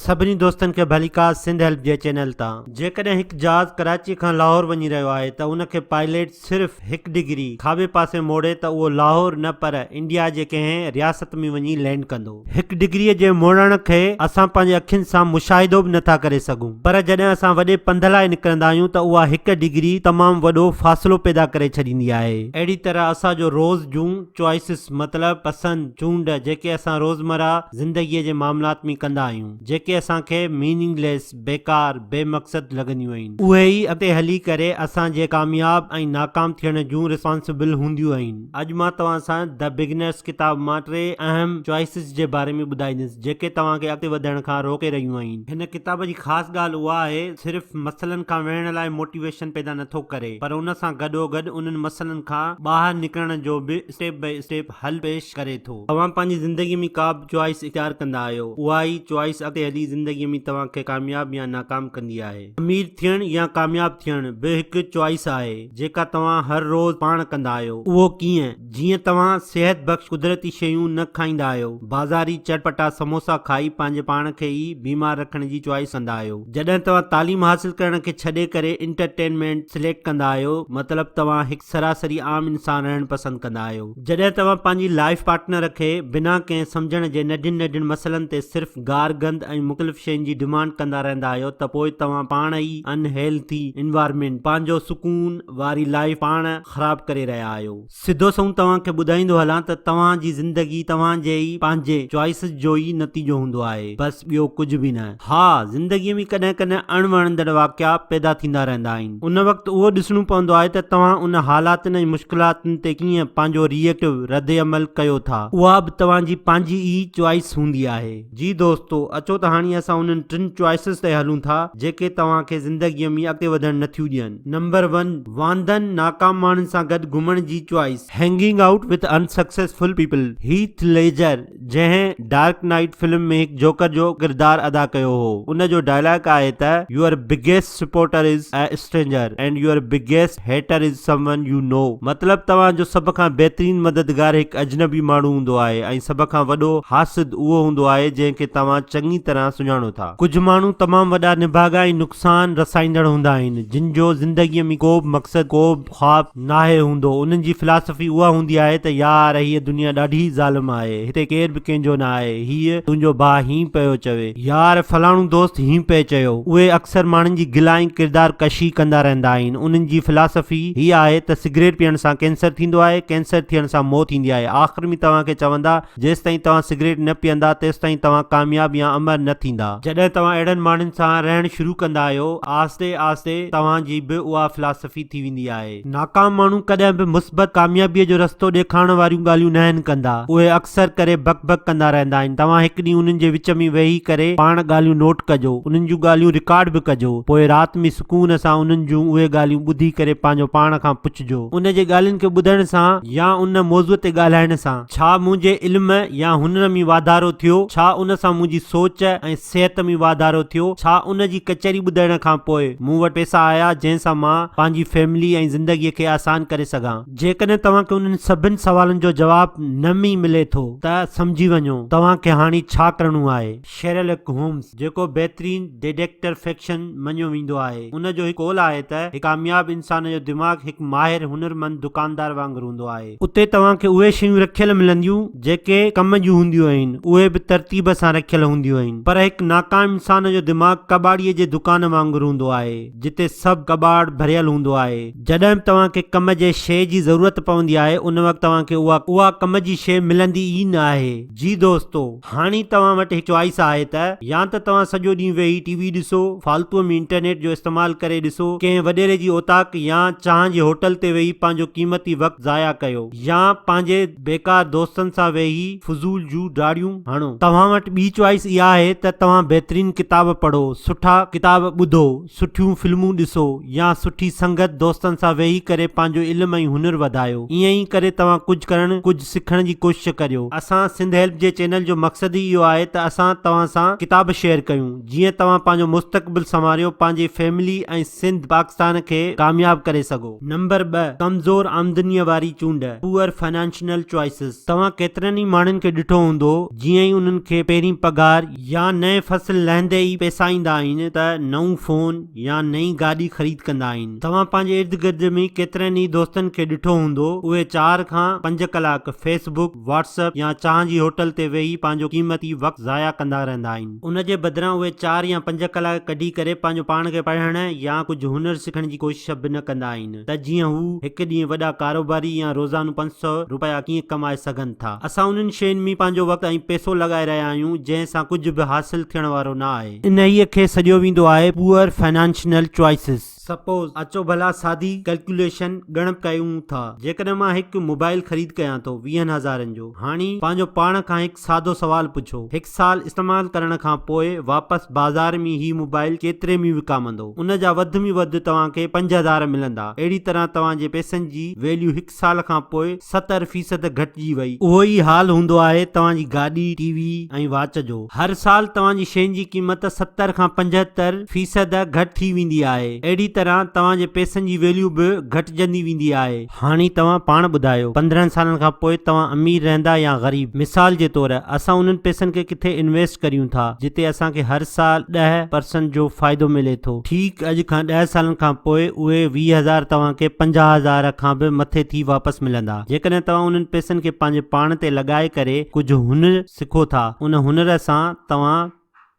सभिनी दोस्तनि खे भलीका सिंध हेल्प जे चैनल तां। जेकॾहिं हिकु जहाज़ कराची खां लाहौर वञी रहियो आहे त उनखे पायलट सिर्फ़ हिकु डिग्री खाॿे पासे मोड़े त उहो लाहौर न पर इंडिया जे कंहिं रियासत में वञी लैंड कंदो। हिकु डिग्रीअ जे मोड़ण खे असां पंहिंजे अखियुनि सां मुशाहिदो बि नथा करे सघूं, पर जॾहिं असां वॾे पंध लाइ निकिरंदा आहियूं त उहा हिकु डिग्री तमामु वॾो फ़ासिलो पैदा करे छॾींदी आहे। अहिड़ी तरह असांजो रोज़ जूं चॉइसिस मतिलबु पसंदि चूंड जेके असां रोज़मर्रा ज़िंदगीअ जे मामलात में कंदा आहियूं, जेके असांखे मीनिंगलेस बेकार बेमक़सद लॻंदियूं आहिनि, उहे ई अॻिते हली करे असांजे कामयाब ऐं नाकाम थियण जूं रिस्पॉन्सिबल हूंदियूं आहिनि। अॼु मां तव्हां सां द बिगिनर्स किताब मां 3 अहम चॉइसिस जे बारे में ॿुधाईंदुसि जेके तव्हांखे अॻिते वधण खां रोके रहियूं आहिनि। हिन किताब जी ख़ासि ॻाल्हि उहा आहे सिर्फ़ मसइलनि खां विढ़ण लाइ मोटिवेशन पैदा नथो करे, पर उन सां गॾोगॾु उन्हनि मसइलनि खां ॿाहिरि निकिरण जो बि स्टेप बाय स्टेप हल पेश करे थो। तव्हां पंहिंजी ज़िंदगी में का बि चॉइस इख्तियार कंदा आहियो, उहा ई चॉइस अॻिते हली ज़िंदगीअ में तव्हांखे कामयाब या नाकाम कंदी आहे। अमीर थियण या कामयाब थियण बि हिकु चॉइस आहे जेका तव्हां हर रोज़ पाण कंदा आहियो। उहो कीअं? जीअं तव्हां सिहत बख़्श कुदरती शयूं न खाईंदा आहियो, बाज़ारी चटपटा समोसा खाई पंहिंजे पाण खे ई बीमार रखण जी चॉइस कंदा आहियो। जॾहिं तव्हां तालीम हासिल करण खे छॾे करे इंटरटेनमेंट सिलेक्ट कंदा आहियो, मतिलबु तव्हां हिकु सरासरी आम इंसान रहण पसंदि कंदा आहियो। जॾहिं तव्हां पंहिंजी लाइफ पार्टनर खे बिना कंहिं सम्झण जे नंढियुनि नंढियुनि मसइलनि ते सिर्फ़ गार गंद ऐं मुख़्तलिफ़ शयुनि जी डिमांड कंदा रहंदा आहियो त पोइ तव्हां पाण ई अनहेल्थी एनवायरनमेंट, पंहिंजो सुकून वारी लाइफ पाण ख़राब करे रहिया आहियो। सिधो संहूं तव्हांखे ॿुधाईंदो हलां त तव्हांजी ज़िंदगी तव्हांजे ई पंहिंजे चॉइसिस जो ई नतीजो हूंदो आहे, बस ॿियो कुझु बि न। हा, ज़िंदगीअ में कॾहिं कॾहिं अणवणंदड़ वाक़िया पैदा थींदा रहंदा आहिनि। उन वक़्तु उहो ॾिसणो पवंदो आहे त तव्हां उन हालातनि ऐं मुश्किलातुनि ते कीअं पंहिंजो रिएक्टिव रद्द अमल कयो था। उहा बि तव्हांजी पंहिंजी ई चॉइस हूंदी आहे। जी दोस्तो, अचो त हाणे असां उन्हनि 3 चॉइसिस ते हलूं था जेके तव्हांखे ज़िंदगीअ में अॻिते वधण नथियूं ॾियनि। नंबर 1, वांदनि नाकाम माण्हुनि सां गॾु घुमण जी choice. Hanging out with unsuccessful people. Heath Ledger, जंहिं डार्क नाइट फिल्म में हिकु जोकर जो किरदार अदा कयो हो, उन जो डायलॉग आहे त your biggest supporter is a stranger and your biggest hater is someone you know. मतिलबु तव्हांजो सभ खां बहितरीन मददगार हिकु अजनबी माण्हू हूंदो आहे ऐं सभ खां वॾो हासिद उहो हूंदो आहे जंहिंखे तव्हां चङी तरह सुञाणो था। कुझु माण्हू तमामु वॾा निभागा ऐं नुक़सान रसाईंदड़ हूंदा आहिनि जिन जो ज़िंदगीअ में को बि मक़सद को बि ख्वाब नाहे हूंदो। उन्हनि जी फिलासफ़ी उहा हूंदी आहे त यार हीअ दुनिया ॾाढी ज़ालिम आहे, हिते केर बि कंहिंजो न आहे, हीअ तुंहिंजो भाउ हीअं पियो चवे, यार फलाणो दोस्त हीअं पियो चयो। उहे अक्सर माण्हुनि जी गिला ऐं किरदार कशी कंदा रहंदा आहिनि। उन्हनि जी फिलासफ़ी हीअ आहे त सिगरेट पीअण सां कैंसर थींदो आहे, कैंसर थियण सां मौत थींदी आहे। आख़िर में तव्हांखे चवंदा जेसिताईं तव्हां सिगरेट न पीअंदा तेसिताईं तव्हां कामयाब या अमर न थींदा। जॾहिं तव्हां अहिड़नि माण्हुनि सां रहण शुरू कंदा आहियो, आस्ते आस्ते तव्हांजी बि उहा फिलासफ़ी थी वेंदी आहे। नाकाम माण्हू कॾहिं बि मुस्बत कामयाबीअ जो रस्तो ॾेखारण वारियूं ॻाल्हियूं न आहिनि कंदा। उहे अक्सर करे बक बक कंदा रहंदा आहिनि। तव्हां हिकु ॾींहुं उन्हनि जे विच में वेही करे पाण ॻाल्हियूं नोट कजो, उन्हनि जूं ॻाल्हियूं रिकॉर्ड बि कजो, पोइ राति में सुकून सां उन्हनि जूं उहे ॻाल्हियूं ॿुधी करे पंहिंजो पाण खां पुछिजो, उन जे ॻाल्हियुनि खे ॿुधण सां या उन मौज़ूअ ते ॻाल्हाइण सां छा मुंहिंजे इल्म या हुनर में वाधारो थियो, छा उन सां मुंहिंजी सोच ऐं सिहत में वाधारो थियो, छा उन जी कचहरी ॿुधण खां पोइ मूं वटि पैसा आया जंहिंसां मां पंहिंजी फैमिली ऐं ज़िंदगीअ खे आसान करे सघां। जेकॾहिं तव्हांखे उन्हनि सभिनि सवालनि जो जवाबु न में मिले थो त समझी वञो तव्हांखे हाणे छा करणो आहे। शेरलॉक होम्स, जेको बहितरीन डिटेक्टिव फिक्शन मञियो वेंदो आहे, उन जो हिकु कौल आहे त हिकु कामयाब इंसान जो दिमाग़ हिकु माहिर हुनरमंद दुकानदार वांगुरु हूंदो आहे। उते तव्हांखे उहे शयूं रखियल मिलंदियूं जेके कम जूं हूंदियूं आहिनि, उहे बि तरतीब सां रखियल हूंदियूं आहिनि। पर हिकु नाकाम इंसान जो दिमाग़ कबाड़ीअ जे दुकान वांगुरु हूंदो आहे जिते सभु कबाड़ भरियल हूंदो आहे। जॾहिं बि तव्हांखे कम जे शइ जी ज़रूरत पवंदी आहे, उन वक़्तु तव्हांखे उहा कम जी शइ मिलंदी ई न आहे। जी दोस्तो, हाणे तव्हां वटि हिकु चॉइस आहे त या त तव्हां सॼो ॾींहुं वेही टीवी ॾिसो, फालतूअ में इंटरनेट जो इस्तेमालु करे ॾिसो, कंहिं वॾेरे जी औताक या चांहि जे होटल ते वेही पंहिंजो क़ीमती वक़्तु ज़ाया कयो, या पंहिंजे बेकार दोस्तनि सां वेही फुज़ूल जूं दाड़ियूं हणो। तव्हां वटि ॿी चॉइस इहा आहे त तव्हां बहितरीन किताब पढ़ो, सुठा किताब ॿुधो, सुठियूं फिल्मूं ॾिसो या सुठी संगत दोस्तनि सां वेही करे पंहिंजो इल्म ऐं हुनर वधायो। ईअं ई करे तव्हां कुझु करण कुझु सिखण जी कोशिशि करियो। असां सिंध हेल्प जे चैनल जो मक़सदु ई इहो आहे त असां तव्हां सां किताब शेयर कयूं जीअं तव्हां पंहिंजो मुस्तक़बिल संवारियो, पंहिंजी फैमिली ऐं सिंध पाकिस्तान खे कामयाब करे सघो। नंबर 2, कमज़ोर आमदनीअ वारी चूंड। Poor financial choices. तव्हां केतिरनि ई माण्हुनि खे ॾिठो हूंदो जीअं ई उन्हनि खे पहिरीं पगार या नए फसल लहंदे ई पैसा ईंदा आहिनि त नऊं फोन या नई गाॾी ख़रीद कंदा आहिनि। तव्हां पंहिंजे इर्द गिर्द में केतिरनि ई दोस्तनि खे ॾिठो हूंदो, उहे 4 खां 5 कलाक फेसबुक, व्हाट्सएप या चांहि जी होटल ते वेही पंहिंजो कीमती वक़्तु ज़ाया कंदा रहंदा आहिनि। उन जे बदिरां उहे 4 या 5 कलाक कढी करे पंहिंजो पाण खे पढ़ण या कुझु हुनर सिखण जी कोशिश बि न कंदा आहिनि त जीअं हू हिकु ॾींहुं वॾा कारोबारी या रोज़ानो 500 रुपया कीअं कमाए सघनि था। असां उन्हनि शयुनि में पंहिंजो वक़्तु ऐं पैसो लॻाए रहिया आहियूं जंहिंसां कुझु बि हासिल थियण वारो न आहे। इन ई खे सॼो वेंदो आहे पुअर फाइनेंशियल चॉइसिस। सपोज अचो भला सादी कैलकुलेशन गणप कयूं था। जेकॾहिं मां हिकु मोबाइल ख़रीद कयां थो 20,000 जो, हाणे पंहिंजो पाण खां हिकु सादो सवाल पुछो, 1 साल इस्तेमाल करण खां पोइ वापसि बाज़ार में ही मोबाइल केतिरे में विकामंदो? उन जा वधि में वधि तव्हांखे 5,000 मिलंदा। अहिड़ी तरह तव्हांजे पैसनि जी वैल्यू 1 साल खां पोइ 70% घटिजी वई। उहो ई हाल हूंदो आहे तव्हांजी गाॾी, टीवी ऐं वाच जो। हर साल तव्हांजी शयुनि जी क़ीमत 70 खां 75% घटि थी वेंदी आहे। अहिड़ी तरह तव्हांजे पैसनि जी वैल्यू बि घटिजंदी वेंदी आहे। हाणे तव्हां पाण ॿुधायो 15 सालनि खां पोइ तव्हां अमीर रहंदा या ग़रीब? मिसाल जे तौर असां उन्हनि पैसनि खे किथे इन्वेस्ट करियूं था जिते असांखे हर साल 10% जो फ़ाइदो मिले थो। ठीकु, अॼु खां 10 सालनि खां पोइ उहे 20,000 तव्हांखे 50,000 खां बि मथे थी वापसि मिलंदा। जेकॾहिं तव्हां उन्हनि पैसनि खे पंहिंजे पाण ते लॻाए करे कुझु हुनर सिखो था, उन हुनर सां तव्हां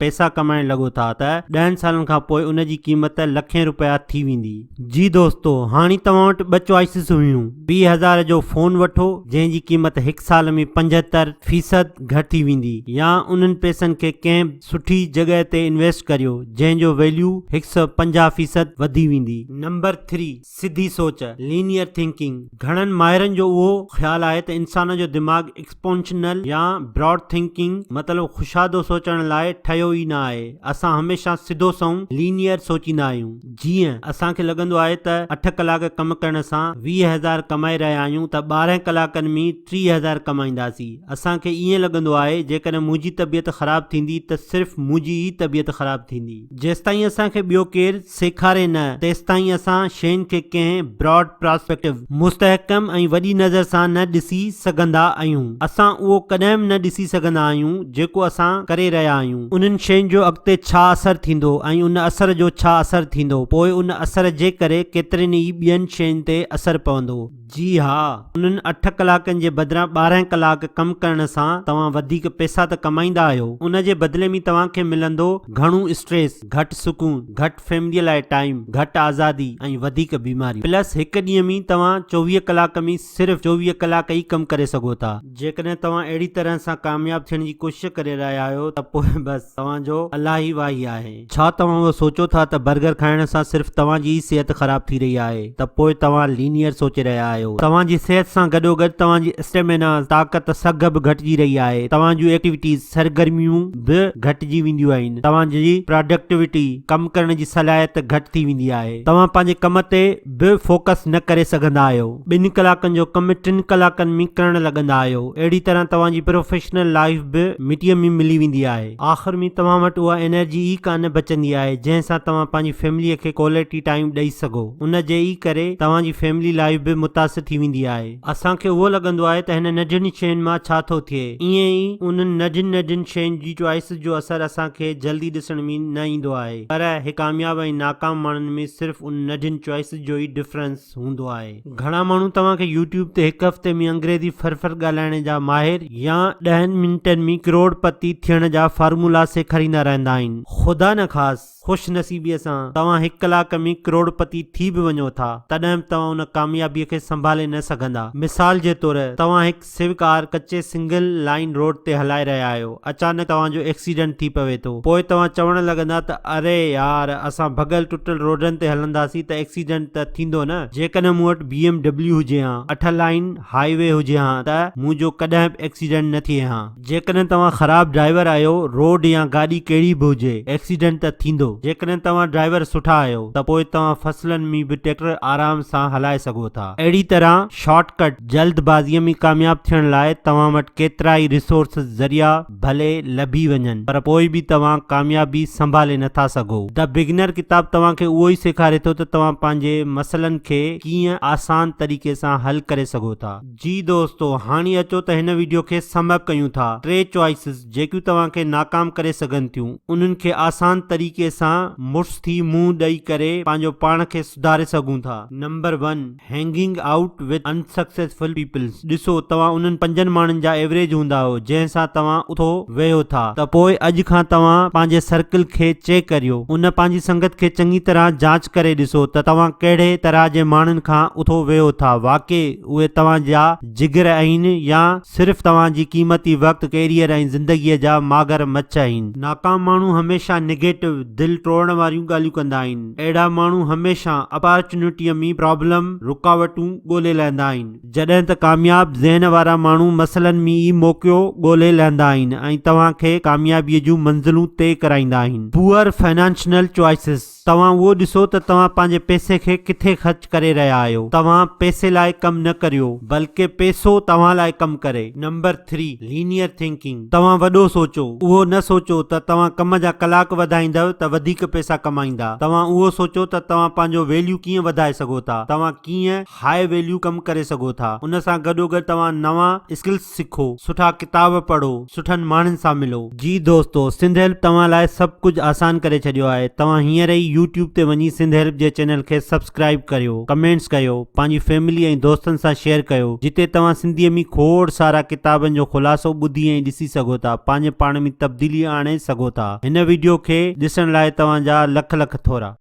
पैसा कमाइण लॻो था त 10 सालनि खां पोइ उन जी क़ीमत लखें रुपया थी वेंदी। जी दोस्तो, हाणे तव्हां वटि 2 चॉइसिस हुयूं। 20,000 जो फोन वठो जंहिंजी क़ीमत 1 साल में 75% घटि थी वेंदी, या उन्हनि पैसनि खे कंहिं सुठी जॻह ते इन्वेस्ट करियो जंहिंजो वैल्यू 150% वधी वेंदी। नंबर 3, सिधी सोच, लीनियर थिंकिंग। घणनि माहिरनि जो उहो ख़्यालु आहे त इंसान जो दिमाग़ एक्सपोनेंशियल या ब्रॉड थिंकिंग मतिलबु खुशादो सोचण लाइ ठहियो ई न आहे। असां हमेशा सिधो सऊं लीनियर सोचींदा आहियूं। जीअं असांखे लॻंदो आहे त 8 कलाक कम करण सां 20,000 कमाए रहिया आहियूं त 12 कलाकनि में 30,000 कमाईंदासीं। असांखे ईअं लॻंदो आहे जेकॾहिं मुंहिंजी तबियत ख़राब थींदी त सिर्फ़ मुंहिंजी ई तबियत ख़राब थींदी। जेसिताईं असांखे ॿियो केरु सेखारे न तेसिताईं असां शयुनि खे कंहिं ब्रॉड पर्सपेक्टिव, मुस्तहकम ऐं वॾी नज़र सां न ॾिसी सघंदा आहियूं। असां उहो कॾहिं बि न ॾिसी सघंदा आहियूं जेको असां करे रहिया आहियूं। उन्हनि शयुनि जो अॻिते छा असरु थींदो ऐं उन असर जो छा असरु थींदो, पोइ उन असर जे करे केतिरनि ई ॿियनि शयुनि ते असरु पवंदो। जी हा, उन्हनि 8 कलाकनि जे बदिरां 12 कलाक कमु करण सां तव्हां वधीक पैसा त कमाईंदा आहियो, उन जे बदिले में तव्हांखे मिलंदो घणो स्ट्रेस, घटि सुकून, घटि फैमिलीअ लाइ टाइम, घटि आज़ादी ऐं वधीक बीमारी। प्लस हिकु ॾींहं में तव्हां 24 कलाक में सिर्फ़ 24 कलाक ई कमु करे सघो था। जेकॾहिं तव्हां अहिड़ी तरह सां कामयाब थियण जी कोशिश करे रहिया आहियो त पोइ बस तव्हांजो अलाह ई वाही आहे। छा तव्हां उहो सोचो था त बर्गर खाइण सां सिर्फ़ तव्हांजी ई सिहत ख़राब थी रही आहे? त पोइ तव्हां लीनियर सोचे रहिया आहियो। तव्हांजी सिहत सां गॾोगॾु तव्हांजी स्टेमिना, ताक़त सघ बि घटिजी रही आहे। तव्हांजूं एक्टिविटीज़, सरगर्मियूं बि घटिजी वेंदियूं आहिनि। तव्हांजी प्रोडक्टिविटी, कमु करण जी सलाहियत घटि थी वेंदी आहे। तव्हां पंहिंजे कम ते बि फोकस न करे सघंदा आहियो। 2 कलाकनि जो कमु 3 कलाकनि में करण लॻंदा आहियो। अहिड़ी तरह तव्हांजी प्रोफेशनल लाइफ बि मिटीअ में मिली वेंदी आहे। आख़िर में तव्हां वटि उहा एनर्जी ई कान बचंदी आहे जंहिंसां तव्हां पंहिंजी फैमिलीअ खे क्वालिटी टाइम ॾेई सघो। उन जे ई करे तव्हांजी फैमिली लाइफ बि मुतासिर थी वेंदी आहे। असांखे उहो लॻंदो आहे त हिन नंढियुनि शयुनि मां छा थो थिए, ईअं ई उन्हनि नंढियुनि शयुनि जी चॉइस जो असरु असांखे जल्दी ॾिसण में न ईंदो आहे। पर हिकु कामयाब ऐं नाकाम माण्हुनि में सिर्फ़ उन नंढियुनि चॉइस जो ई डिफरेंस हूंदो आहे। घणा माण्हू तव्हांखे यूट्यूब ते 1 हफ़्ते में अंग्रेज़ी फरफर ॻाल्हाइण जा माहिर या 10 मिंटनि में करोड़पति थियण जा फार्मूला सेखारींदा रहंदा आहिनि। ख़ुदा न ख़ासि खुश नसीबीअ सां तव्हां 1 कलाक में करोड़पति थी बि वञो था, तॾहिं बि तव्हां उन कामयाबीअ खे संभाले न सघंदा। मिसाल जे तौर तव्हां हिकु स्विफ्ट कार कच्चे सिंगल लाइन रोड ते हलाए रहिया आहियो। अचानक तव्हांजो एक्सीडेंट थी पवे थो। पोइ तव्हां चवण लॻंदा त अरे यार, असां भॻल टुटल रोडनि ते हलंदासीं त एक्सीडेंट त थींदो न। जेकॾहिं मूं वटि BMW हुजे हा, 8 लाइन हाईवे हुजे हा, त मुंहिंजो कॾहिं बि एक्सीडेंट न थिए हा। जेकॾहिं तव्हां ख़राब ड्राइवर आहियो, रोड या गाॾी कहिड़ी बि हुजे, एक्सीडेंट त थींदो। जेकॾहिं तव्हां ड्राइवर सुठा आहियो त पोइ तव्हां फसलनि में बि ट्रैक्टर आराम सां हलाए सघो था। अहिड़ी तरह शॉर्टकट जल्दबाज़ीअ में कामयाब थियण लाइ तव्हां वटि केतिरा ई रिसोर्स ज़रिया भले लभी वञनि, पर पोइ बि तव्हां कामयाबी संभाले नथा सघो। द बिगिनर किताब तव्हांखे उहो ई सेखारे थो त तव्हां पंहिंजे मसइलनि खे कीअं आसान तरीक़े सां हल करे सघो था। जी दोस्तो, हाणे अचो त हिन वीडियो खे समअप कयूं था। 3 चॉइसिस जेकियूं तव्हांखे नाकाम करे सघनि थियूं। उन्हनि खे आसान तरीक़े सां मुड़ुस थी मुंहुं ॾेई करे पंहिंजो पाण खे सुधारे सघूं था। Number 1, hanging out with unsuccessful peoples. ॾिसो, तव्हां उन्हनि 5 माण्हुनि जा एवरेज हूंदा हो जंहिंसां तव्हां उथो वेहो था, त पोइ अॼु खां तव्हां पंहिंजे सर्कल खे चेक करियो। उन पंहिंजी संगत खे चङी तरह जांच करे ॾिसो त तव्हां कहिड़े तरह जे माण्हुनि खां उथो वेहो था। वाकई उहे तव्हांजा जिगर आहिनि या सिर्फ़ तव्हांजी क़ीमती वक़्त, कैरियर ऐं ज़िंदगीअ जा मागर मच आहिनि। नाकाम माण्हू हमेशा नेगेटिव, दिल तोड़ण वारियूं ॻाल्हियूं कंदा आहिनि। अहिड़ा माण्हू हमेशा अपॉर्चुनिटीअ में प्रॉब्लम, रुकावटूं ॻोल्हे लहंदा आहिनि, जॾहिं त कामयाब ज़हन वारा माण्हू मसइलनि में ई मौक़ो ॻोल्हे लहंदा आहिनि ऐं तव्हांखे कामयाबीअ जूं मंज़िलूं तय कराईंदा आहिनि। Poor financial choices. तव्हां उहो ॾिसो त तव्हां पंहिंजे पैसे खे किथे ख़र्च करे रहिया आहियो। तव्हां पैसे लाइ कमु न करियो, बल्कि पैसो तव्हां लाइ कमु करे। Number 3, linear thinking. तव्हां वॾो सोचो। उहो न सोचो त तव्हां कम जा कलाक वधाईंदव त वधीक पैसा कमाईंदा। तव्हां उहो सोचो त तव्हां पंहिंजो वैल्यू कीअं वधाए सघो था, तव्हां कीअं हाई वैल्यू कमु करे सघो था। उन सां गॾोगॾु तव्हां नवां स्किल्स सिखो, सुठा किताब पढ़ो, सुठनि माण्हुनि सां मिलो। जी दोस्तो, सिंध हेल्प तव्हां लाइ सभु कुझु आसान करे छॾियो आहे। तव्हां हींअर ई यूट्यूब ते वञी सिंध हेल्प जे चैनल खे सब्सक्राइब करियो, कमेंट्स कयो, पंहिंजी फैमिली ऐं दोस्तनि सां शेयर कयो, जिते तव्हां सिंधीअ में खोड़ सारा किताबनि जो ख़ुलासो ॿुधी ऐं ॾिसी सघो था, पंहिंजे पाण में तब्दीली आणे सघो था। हिन वीडियो खे ॾिसण लाइ तव्हांजा लख लख थोरा।